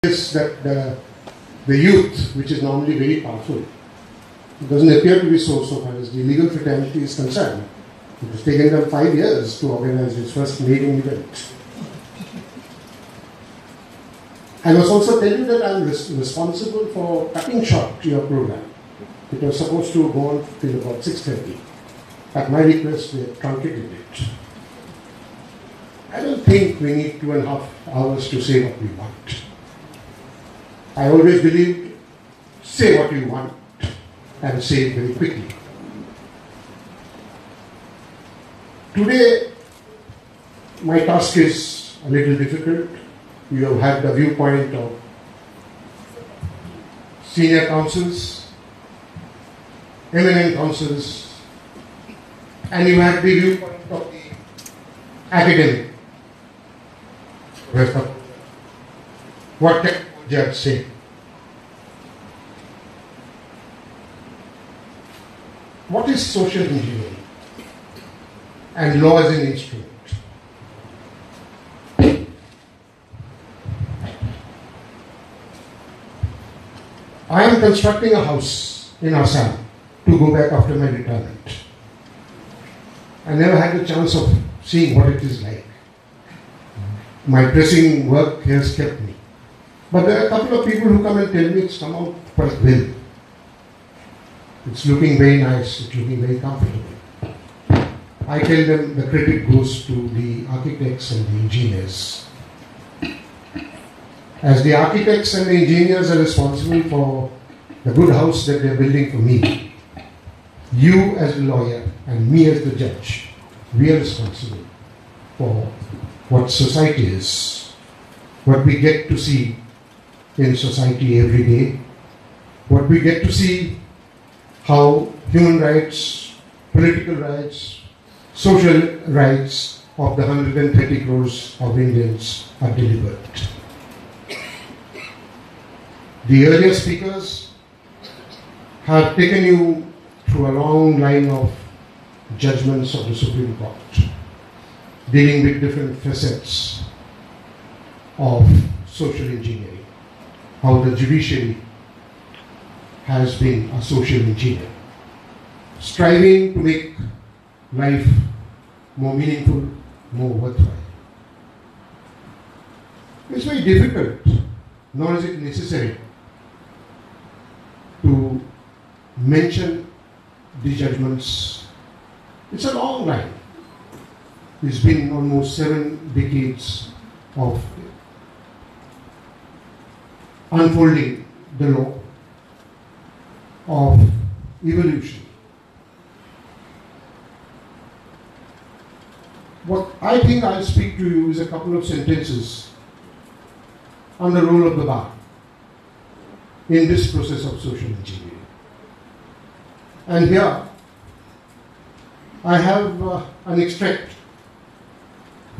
is that the youth, which is normally very powerful, it doesn't appear to be so far as the legal fraternity is concerned. It has taken them 5 years to organize its first meeting event. I must also tell you that I am responsible for cutting short your program. It was supposed to go on till about 6:30. At my request, they truncated it. I don't think we need 2.5 hours to say what we want. I always believe, say what you want and say it very quickly. Today, my task is a little difficult. You have had the viewpoint of senior counsels, eminent counsels, and you have the viewpoint of the academic. What can the judge say? What is social engineering and law as an instrument? I am constructing a house in Assam to go back after my retirement. I never had the chance of seeing what it is like. My pressing work has kept me. But there are a couple of people who come and tell me it's come out quite well. It's looking very nice, it's looking very comfortable. I tell them the credit goes to the architects and the engineers. As the architects and the engineers are responsible for the good house that they are building for me, you as the lawyer and me as the judge, we are responsible for what society is, what we get to see in society every day, what we get to see how human rights, political rights, social rights of the 130 crores of Indians are delivered. The earlier speakers have taken you through a long line of judgments of the Supreme Court, dealing with different facets of social engineering, how the judiciary has been a social engineer, striving to make life more meaningful, more worthwhile. It's very difficult, nor is it necessary, to mention the judgments. It's a long line. It's been almost 7 decades of unfolding the law, of evolution. What I think I'll speak to you is a couple of sentences on the role of the bar in this process of social engineering. And here I have an extract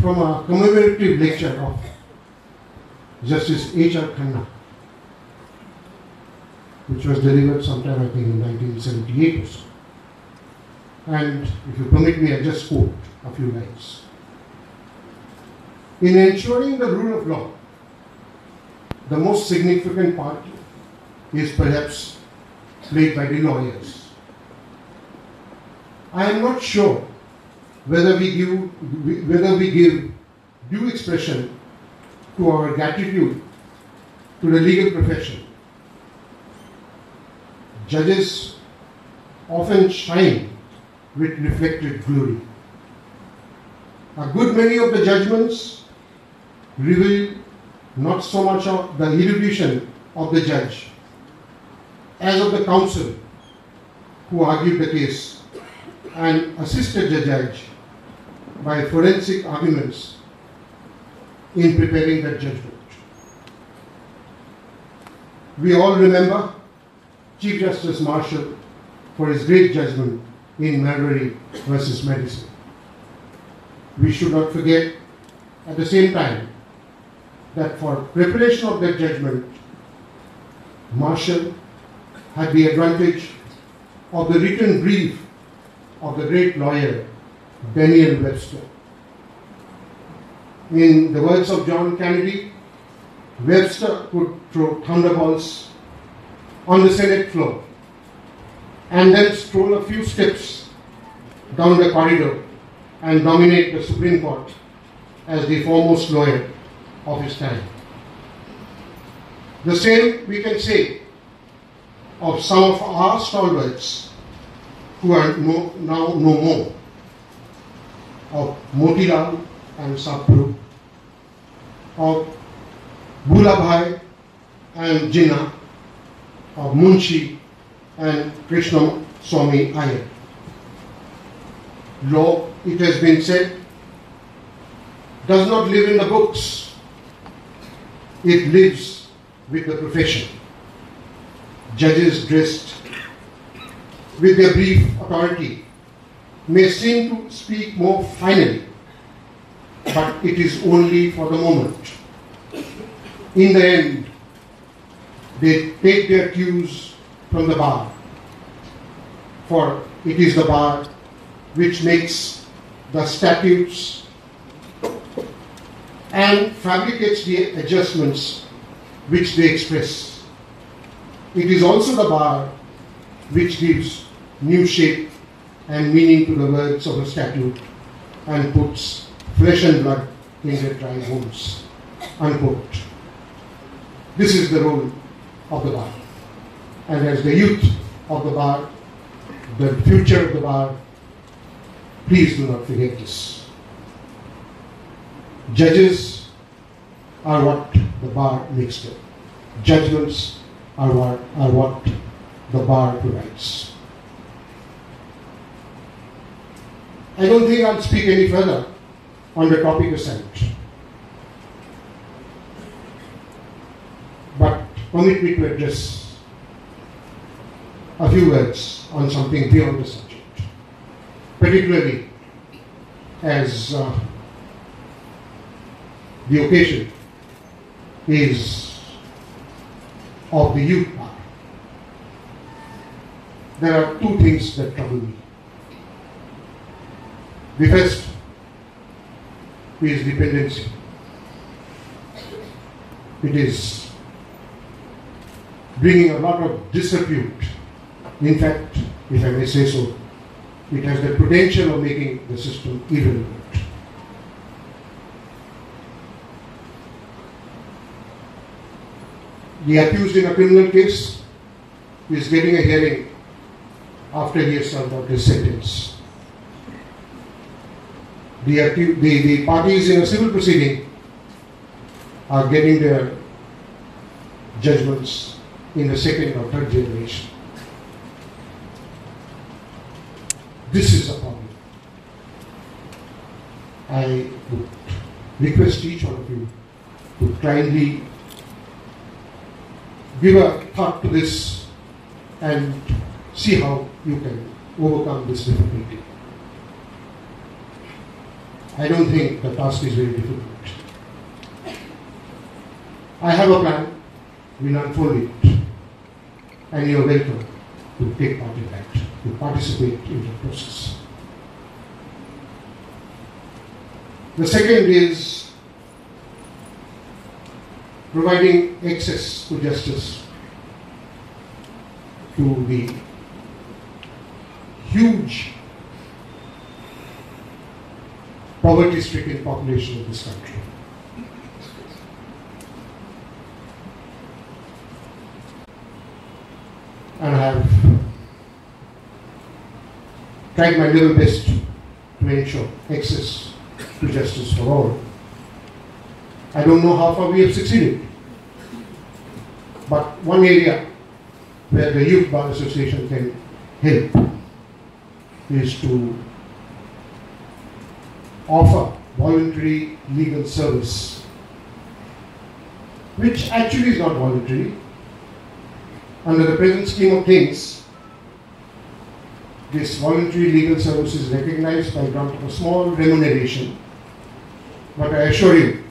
from a commemorative lecture of Justice H.R. Khanna, which was delivered sometime, I think, in 1978 or so. And if you permit me, I'll just quote a few lines. In ensuring the rule of law, the most significant part is perhaps played by the lawyers. I am not sure whether we give due expression to our gratitude to the legal profession. Judges often shine with reflected glory. A good many of the judgments reveal not so much of the erudition of the judge as of the counsel who argued the case and assisted the judge by forensic arguments in preparing that judgment. We all remember Chief Justice Marshall for his great judgment in Marbury versus Madison. We should not forget at the same time that for preparation of that judgment, Marshall had the advantage of the written brief of the great lawyer Daniel Webster. In the words of John Kennedy, Webster could throw thunderbolts on the Senate floor and then stroll a few steps down the corridor and dominate the Supreme Court as the foremost lawyer of his time. The same we can say of some of our stalwarts who are now no more, of Motilal and Sapru, of Bhulabhai and Jinnah, of Munshi and Krishna Swami Iyer. Law, it has been said, does not live in the books. It lives with the profession. Judges dressed with their brief authority may seem to speak more finely, but it is only for the moment. In the end, they take their cues from the bar, for it is the bar which makes the statutes and fabricates the adjustments which they express. It is also the bar which gives new shape and meaning to the words of a statute and puts flesh and blood in their dry bones. Unquote. This is the role of the bar. And as the youth of the bar, the future of the bar, please do not forget this. Judges are what the bar makes them. Judgments are what the bar provides. I don't think I'll speak any further on the topic assigned. But permit me to address a few words on something beyond the subject, particularly as the occasion is of the youth bar. There are two things that trouble me. The first is dependency. It is bringing a lot of disrepute. In fact, if I may say so, it has the potential of making the system irrelevant. The accused in a criminal case is getting a hearing after he has served out his sentence. The parties in a civil proceeding are getting their judgments in the second or third generation. This is a problem. I would request each one of you to kindly give a thought to this and see how you can overcome this difficulty. I don't think the task is very difficult. I have a plan, we'll unfold it, and you're welcome to take part in that, to participate in the process. The second is providing access to justice to the huge poverty-stricken population of this country. And I have tried my level best to ensure access to justice for all. I don't know how far we have succeeded, but one area where the Youth Bar Association can help is to offer voluntary legal service, which actually is not voluntary. Under the present scheme of things, this voluntary legal service is recognized by grant of a small remuneration, but I assure you,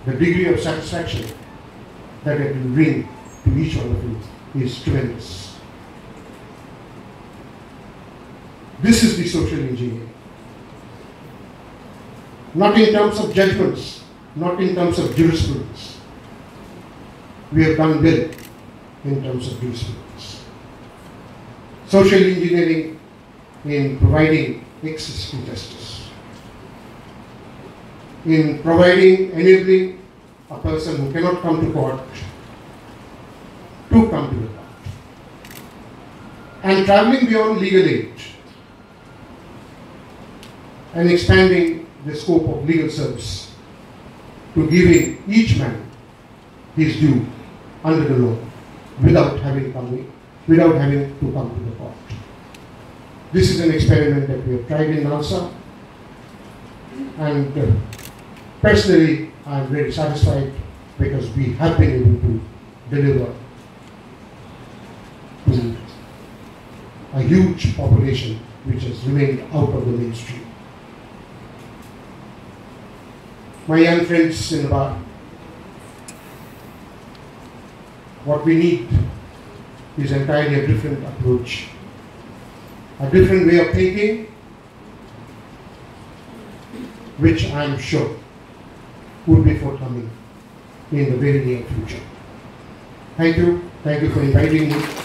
the degree of satisfaction that it will bring to each one of you is tremendous. This is the social engineering. Not in terms of judgments, not in terms of jurisprudence. We have done well in terms of jurisprudence. Social engineering in providing access to justice, in enabling a person who cannot come to court to come to the court, and traveling beyond legal aid and expanding the scope of legal service to giving each man his due under the law without having to come to the court. This is an experiment that we have tried in NASA, and personally I am very satisfied because we have been able to deliver to a huge population which has remained out of the mainstream. My young friends in the bar, what we need is entirely a different approach, a different way of thinking, which I am sure would be forthcoming in the very near future. Thank you for inviting me.